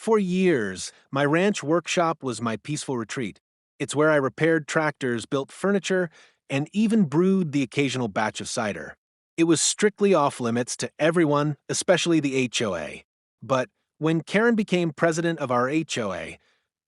For years, my ranch workshop was my peaceful retreat. It's where I repaired tractors, built furniture, and even brewed the occasional batch of cider. It was strictly off limits to everyone, especially the HOA. But when Karen became president of our HOA,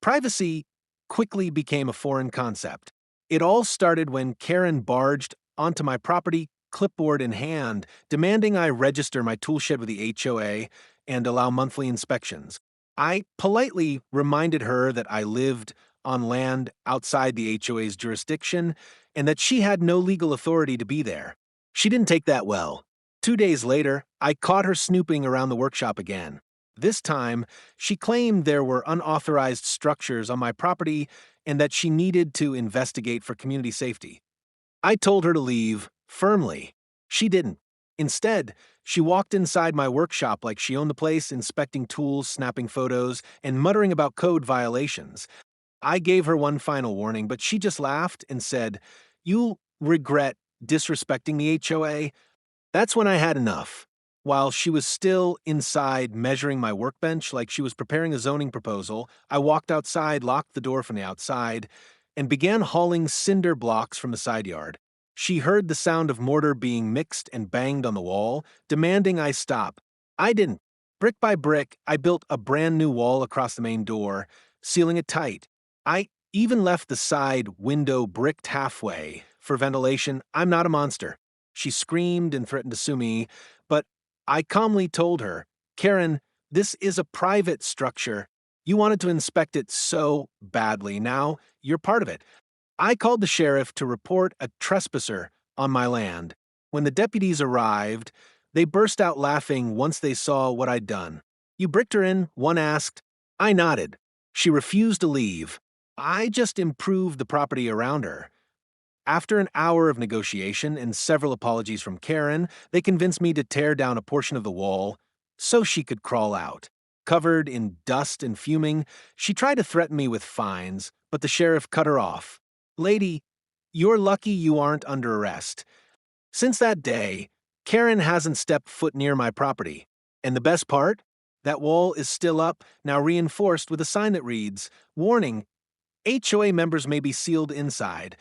privacy quickly became a foreign concept. It all started when Karen barged onto my property, clipboard in hand, demanding I register my toolshed with the HOA and allow monthly inspections. I politely reminded her that I lived on land outside the HOA's jurisdiction and that she had no legal authority to be there. She didn't take that well. 2 days later, I caught her snooping around the workshop again. This time, she claimed there were unauthorized structures on my property and that she needed to investigate for community safety. I told her to leave, firmly. She didn't. Instead, she walked inside my workshop like she owned the place, inspecting tools, snapping photos, and muttering about code violations. I gave her one final warning, but she just laughed and said, "You'll regret disrespecting the HOA." That's when I had enough. While she was still inside measuring my workbench like she was preparing a zoning proposal, I walked outside, locked the door from the outside, and began hauling cinder blocks from the side yard. She heard the sound of mortar being mixed and banged on the wall, demanding I stop. I didn't. Brick by brick, I built a brand new wall across the main door, sealing it tight. I even left the side window bricked halfway for ventilation. I'm not a monster. She screamed and threatened to sue me, but I calmly told her, "Karen, this is a private structure. You wanted to inspect it so badly. Now you're part of it." I called the sheriff to report a trespasser on my land. When the deputies arrived, they burst out laughing once they saw what I'd done. "You bricked her in?" one asked. I nodded. She refused to leave. I just improved the property around her. After an hour of negotiation and several apologies from Karen, they convinced me to tear down a portion of the wall so she could crawl out. Covered in dust and fuming, she tried to threaten me with fines, but the sheriff cut her off. "Lady, you're lucky you aren't under arrest." Since that day, Karen hasn't stepped foot near my property. And the best part? That wall is still up, now reinforced with a sign that reads, "Warning, HOA members may be sealed inside."